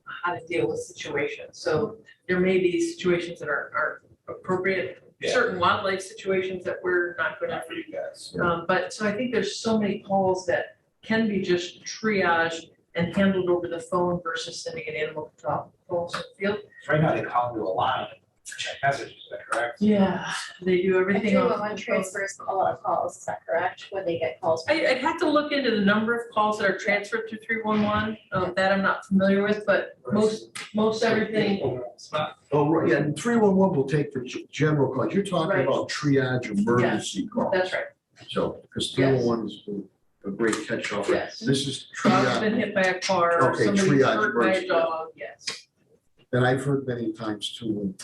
how to deal with situations. So there may be situations that are appropriate, Yeah. certain wildlife situations that we're not going Not to. for you guys. But so I think there's so many calls that can be just triaged and handled over the phone versus sending an animal control to the field. Right now, they call into a line, check messages, is that correct? Yeah, they do everything And off 311 the phone. transfers a lot of calls, is that correct, when they get calls? I'd have to look into the number of calls that are transferred to 311, that I'm not familiar with, but most everything, It's not, Oh, right, yeah, and 311 will take for general calls, you're talking Right. about triage emergency calls. that's right, So, because 311 is a great catch-all. yes. This is Dog's triage, been hit by a car, or Okay, somebody's triage hurt by a emergency. dog, yes. and I've heard many times too, when,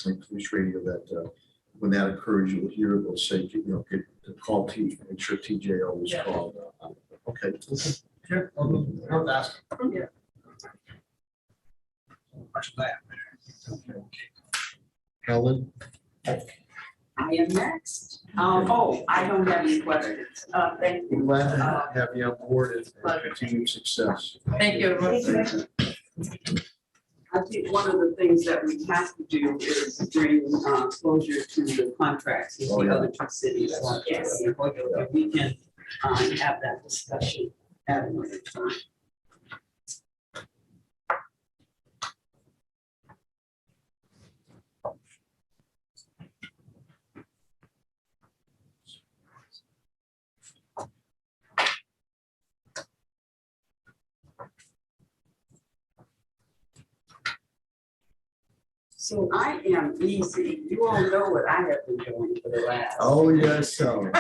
like police radio, that when that occurs, you'll hear, they'll say, get to call make sure TJO was Yeah. called. Okay. Sure. I'll ask. Yeah. Much of that. Helen? I am next. I don't have any questions. Thank you. Glad to have you on board and Pleasure. continued success. Thank you, everyone. I think one of the things that we have to do is bring closure to the contracts with the other two cities. If we can have that discussion at another time. So I am easy. You all know what I have been doing for the last. Oh, yes, so.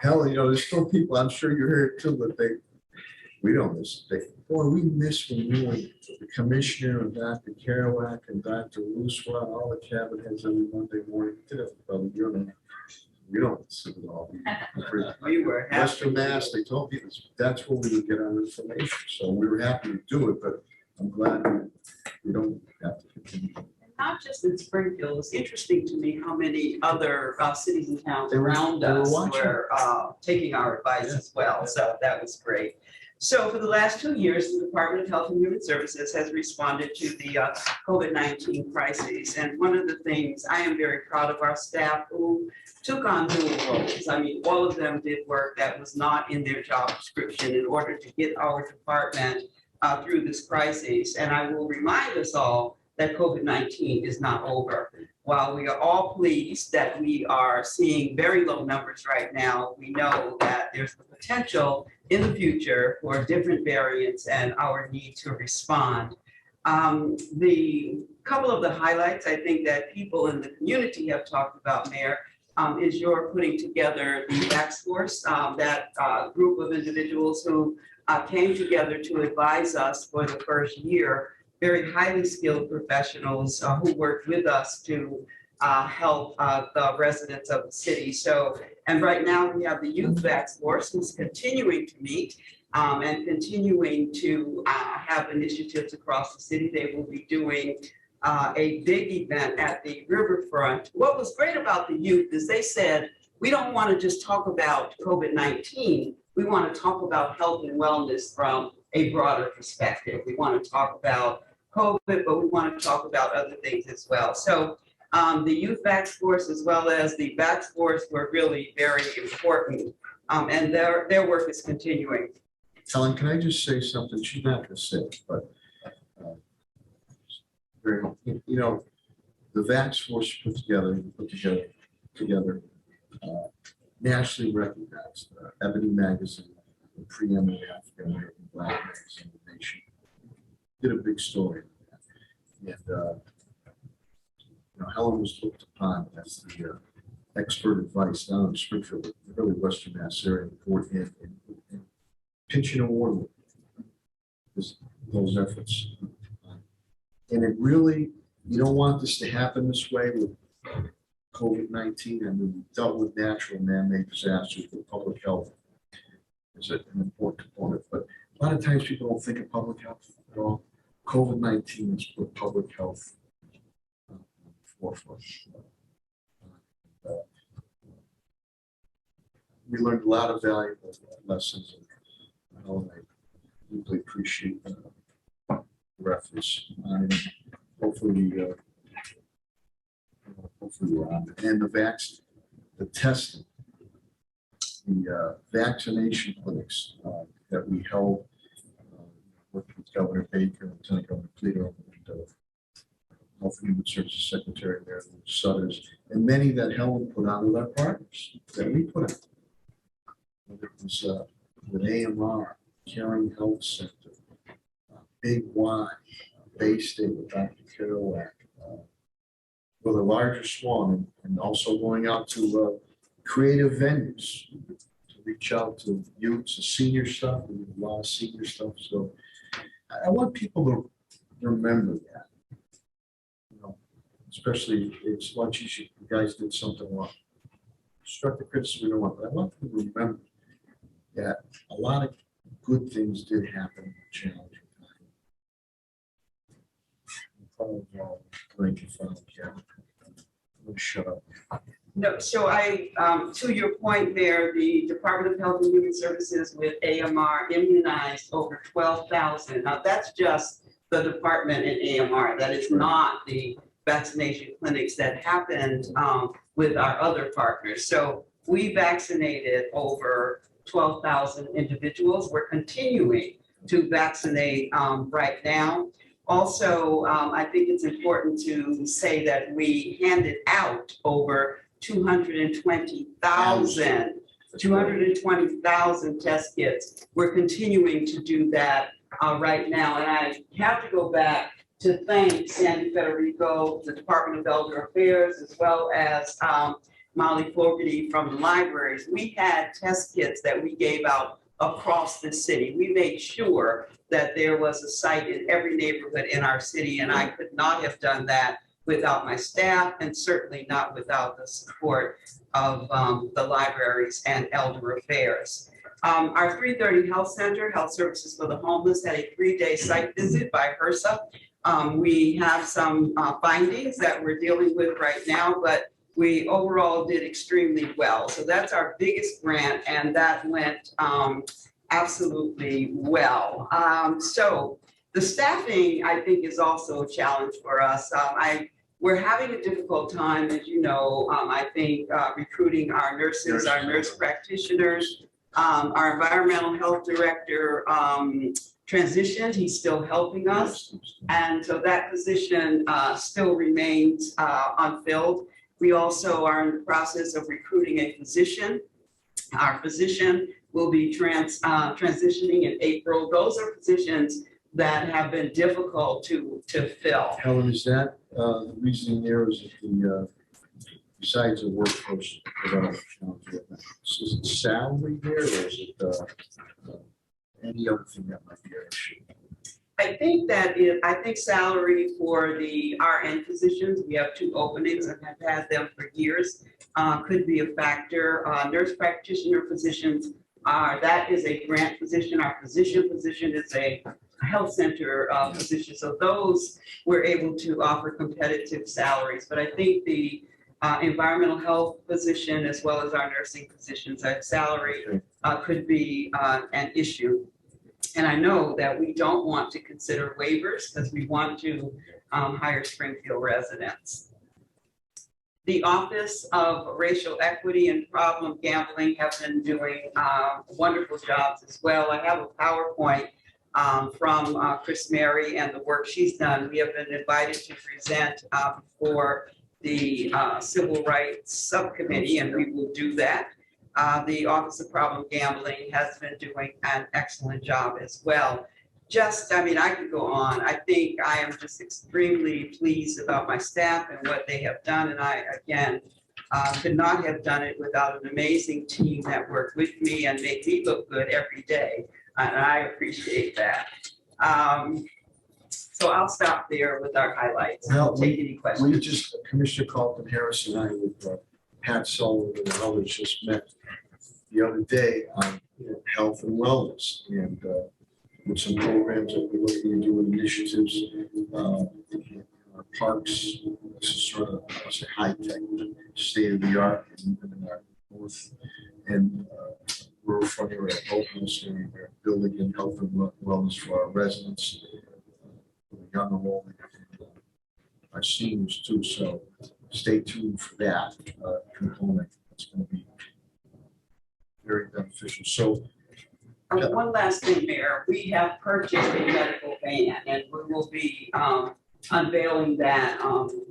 Hell, you know, there's still people, I'm sure you heard too, that we don't miss, boy, we miss when you and the commissioner and Dr. Kerouac and Dr. Luswa, all the cabinet heads every Monday morning. We don't see it all. We were happy. Western Mass, they told me that's where we would get our information, so we were happy to do it, but I'm glad we don't have to continue. Not just in Springfield, it's interesting to me how many other cities and towns They were- around they were us watching. were taking our advice as well, so that was great. So for the last 2 years, the Department of Health and Human Services has responded to the COVID-19 crisis. And one of the things, I am very proud of our staff who took on dual roles. I mean, all of them did work that was not in their job description in order to get our department through this crisis. And I will remind us all that COVID-19 is not over. While we are all pleased that we are seeing very low numbers right now, we know that there's the potential in the future for different variants and our need to respond. The couple of the highlights I think that people in the community have talked about, Mayor, is your putting together the task force, that group of individuals who came together to advise us for the first year. Very highly skilled professionals who worked with us to help the residents of the city. So, and right now we have the Youth Task Force who's continuing to meet and continuing to have initiatives across the city. They will be doing a big event at the riverfront. What was great about the youth is they said, we don't want to just talk about COVID-19. We want to talk about health and wellness from a broader perspective. We want to talk about COVID, but we want to talk about other things as well. So the Youth Task Force as well as the Task Force were really very important, and their work is continuing. Helen, can I just say something? She's not going to say it, but you know, the Vax Force put together nationally recognized Ebony Magazine, the preeminent African American Black magazine in the nation, did a big story on that. And you know, Helen was looked upon as the expert advice not only Springfield, but really Western Mass area in pitching award those efforts. And it really, you don't want this to happen this way with COVID-19. I mean, we dealt with natural man-made disasters, with public health is an important component. But a lot of times people don't think of public health at all. COVID-19 has put public health on the forefront. We learned a lot of valuable lessons, and I deeply appreciate the reference. Hopefully we're on it. And the testing, the vaccination clinics that we held, working with Governor Baker and Lieutenant Governor Cleaver and Health and Human Services Secretary there, Sutters, and many that Helen put on with our partners that we put on. Whether it was with AMR, Caring Health Center, Big Y, Bay State with Dr. Kerouac, whether large or small, and also going out to creative venues to reach out to youths, the senior stuff, we have a lot of senior stuff. So I want people to remember that, you know, especially it's much easier if you guys did something wrong. Constructive criticism, we don't want, but I want them to remember that a lot of good things did happen in a challenging time. Thank you, Father. I'm gonna shut up. No, so I, to your point there, the Department of Health and Human Services with AMR immunized over 12,000. Now that's just the department in AMR. That is not the vaccination clinics that happened with our other partners. So we vaccinated over 12,000 individuals. We're continuing to vaccinate right now. Also, I think it's important to say that we handed out over 220,000 test kits. We're continuing to do that right now. And I have to go back to thank Sandy Federico, the Department of Elder Affairs, as well as Molly Fogarty from the libraries. We had test kits that we gave out across the city. We made sure that there was a site in every neighborhood in our city, and I could not have done that without my staff and certainly not without the support of the libraries and elder affairs. Our 330 Health Center, Health Services for the Homeless, had a 3-day site visit by HRSA. We have some findings that we're dealing with right now, but we overall did extremely well. So that's our biggest grant, and that went absolutely well. So the staffing, I think, is also a challenge for us. We're having a difficult time, as you know, I think recruiting our nurses, our nurse practitioners, our environmental health director transitioned. He's still helping us. And so that position still remains unfilled. We also are in the process of recruiting a physician. Our physician will be transitioning in April. Those are positions that have been difficult to fill. Helen, is that the reasoning there is that the besides the workforce development challenge, is it salary there, or is it any other thing that might be an issue? I think salary for the RN positions, we have 2 openings and have had them for years, could be a factor. Nurse practitioner positions that is a grant position. Our physician position is a health center position. So those we're able to offer competitive salaries. But I think the environmental health position, as well as our nursing positions, that salary could be an issue. And I know that we don't want to consider waivers because we want to hire Springfield residents. The Office of Racial Equity and Problem Gambling have been doing wonderful jobs as well. I have a PowerPoint from Chris Mary and the work she's done. We have been invited to present for the Civil Rights Subcommittee, and we will do that. The Office of Problem Gambling has been doing an excellent job as well. I could go on. I think I am just extremely pleased about my staff and what they have done. And I, again, could not have done it without an amazing team that worked with me and make me look good every day. And I appreciate that. So I'll stop there with our highlights. Well, Take any questions. We just, Commissioner Carlton Harris and I with Pat Sullivan and others just met the other day on health and wellness, and with some programs that we're looking to do, initiatives in our parks. This is sort of, I say, high-tech, state-of-the-art in our north and rural front area, Oakland, and we're building in health and wellness for our residents, young enrollment, our seniors too. So stay tuned for that component. It's going to be very beneficial. So one last thing, Mayor, we have purchased a medical van, and we will be unveiling that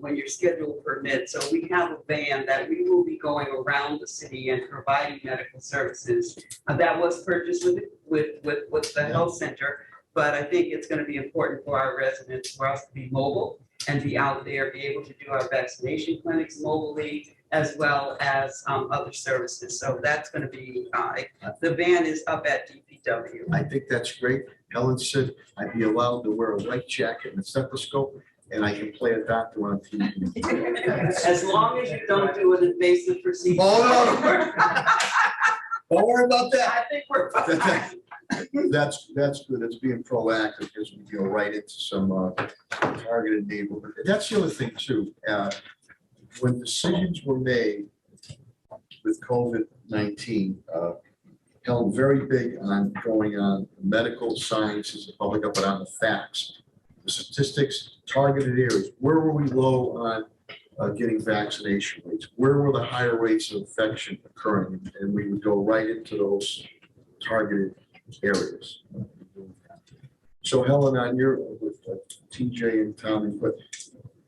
when your schedule permits. So we have a van that we will be going around the city and providing medical services. That was purchased with the health center, but I think it's going to be important for our residents for us to be mobile and be out there, be able to do our vaccination clinics mobilely, as well as other services. So that's going to be, the van is up at DPW. I think that's great. Helen said I'd be allowed to wear a light jacket and a stethoscope, and I can play a doctor on TV. As long as you don't do an invasive procedure. Oh, no. Don't worry about that. I think we're fine. That's good. It's being proactive because we go right into some targeted neighborhood. That's the other thing too. When decisions were made with COVID-19, held very big on going on medical sciences and public, but on the facts, the statistics, targeted areas. Where were we low on getting vaccination rates? Where were the higher rates of infection occurring? And we would go right into those targeted areas. So Helen, on your with TJ and Tommy, but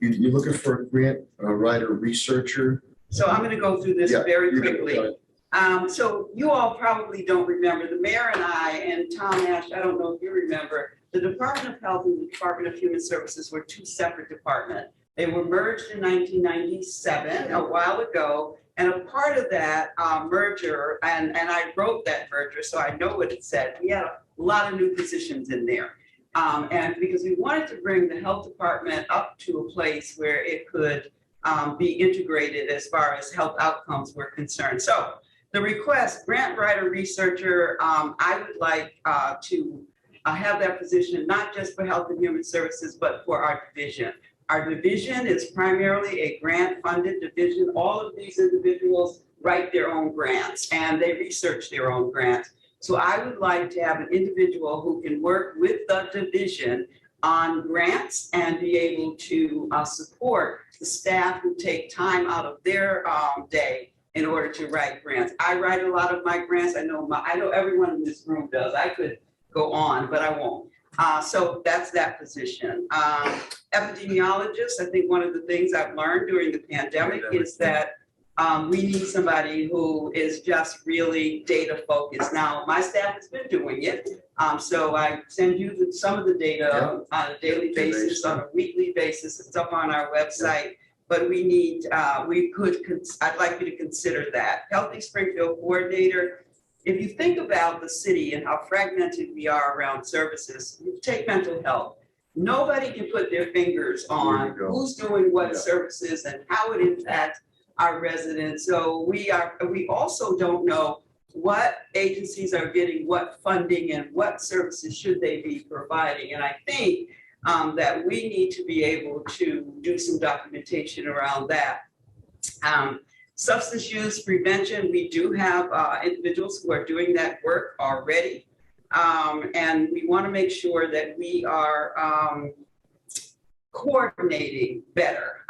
you're looking for a grant writer, researcher. So I'm going to go through this very quickly. So you all probably don't remember, the mayor and I and Tom Ash, I don't know if you remember, the Department of Health and the Department of Human Services were two separate departments. They were merged in 1997, a while ago, and a part of that merger, and I wrote that merger, so I know what it said. We had a lot of new positions in there. And because we wanted to bring the health department up to a place where it could be integrated as far as health outcomes were concerned. So the request, grant writer researcher, I would like to have that position, not just for Health and Human Services, but for our division. Our division is primarily a grant-funded division. All of these individuals write their own grants and they research their own grants. So I would like to have an individual who can work with the division on grants and be able to support the staff who take time out of their day in order to write grants. I write a lot of my grants. I know everyone in this room does. I could go on, but I won't. So that's that position. Epidemiologists, I think one of the things I've learned during the pandemic is that we need somebody who is just really data focused. Now, my staff has been doing it. So I send you some of the data on a daily basis, on a weekly basis. It's up on our website. But we need, I'd like you to consider that. Healthy Springfield Coordinator. If you think about the city and how fragmented we are around services, you take mental health. Nobody can put their fingers on who's doing what services and how it impacts our residents. So we also don't know what agencies are getting what funding and what services should they be providing. And I think that we need to be able to do some documentation around that. Substance use prevention, we do have individuals who are doing that work already. And we want to make sure that we are coordinating better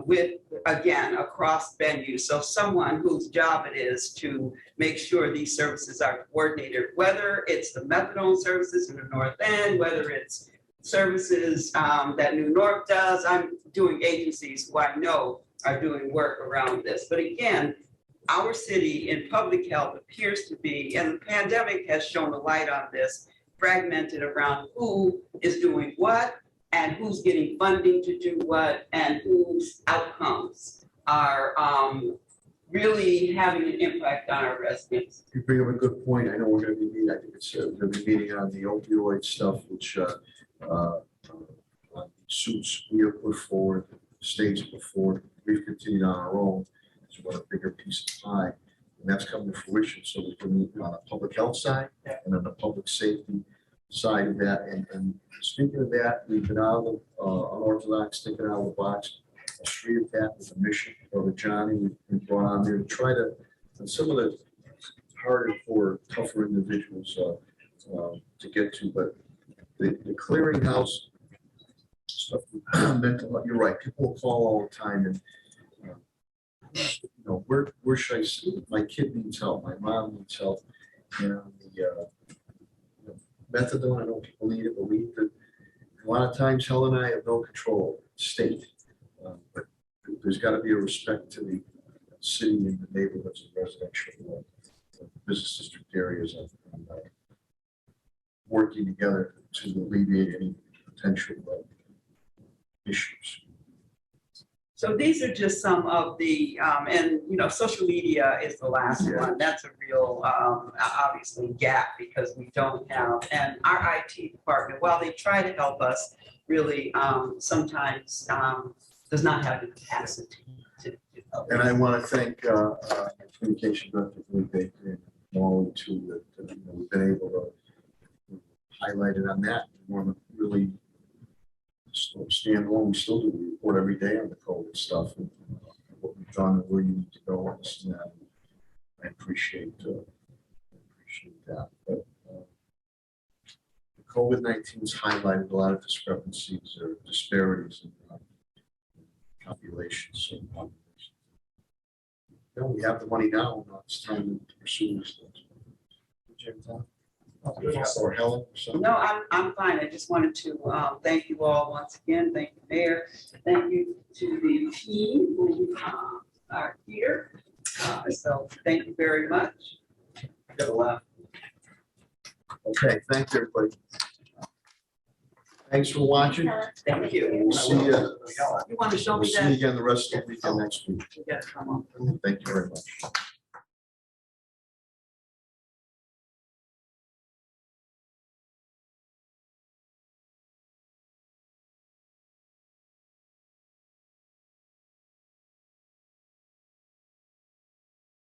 with, again, across venues. So someone whose job it is to make sure these services are coordinated, whether it's the methadone services in the North End, whether it's services that New York does. I'm doing agencies who I know are doing work around this. But again, our city in public health appears to be, and the pandemic has shown a light on this, fragmented around who is doing what and who's getting funding to do what and whose outcomes are really having an impact on our residents. You bring up a good point. I know we're going to be meeting, I think it's we're going to be meeting on the opioid stuff, which suits we have put forward, states put forward. We've continued on our own. So we want a bigger piece of pie, and that's coming to fruition. So we can move on the public health side and on the public safety side of that. And speaking of that, we've been out of unorthodox, thinking out of the box. A street of that with a mission, Brother Johnny, we've brought on there to try to, and some of the harder for tougher individuals to get to, but the clearinghouse stuff, mental health, you're right, people will call all the time and you know, where should I sleep? My kid needs help, my mom needs help, and the methadone, I know people need it, but we need to, a lot of times Helen and I have no control, state, but there's got to be a respect to the city and the neighborhoods and residential business district areas and working together to alleviate any potential issues. So these are just some of the, and you know, social media is the last one. That's a real, obviously, gap because we don't have, and our IT department, while they try to help us, really sometimes does not have the capacity to help. And I want to thank Communication Director Baker and Molly too, that you know, we've been able to highlight it on that. We want to really stand alone. We still do. We report every day on the COVID stuff and what we've done and where you need to go. And I appreciate that. But COVID-19 has highlighted a lot of discrepancies or disparities in populations. So, you know, we have the money now. Now it's time to pursue these things. Or Helen or something. No, I'm fine. I just wanted to thank you all once again. Thank you, Mayor. Thank you to the team who are here. So thank you very much. Okay, thanks everybody. Thanks for watching. Thank you. We'll see you. You want to show We'll me see you that? again the rest of the weekend next week. Yeah, come on. Thank you very much.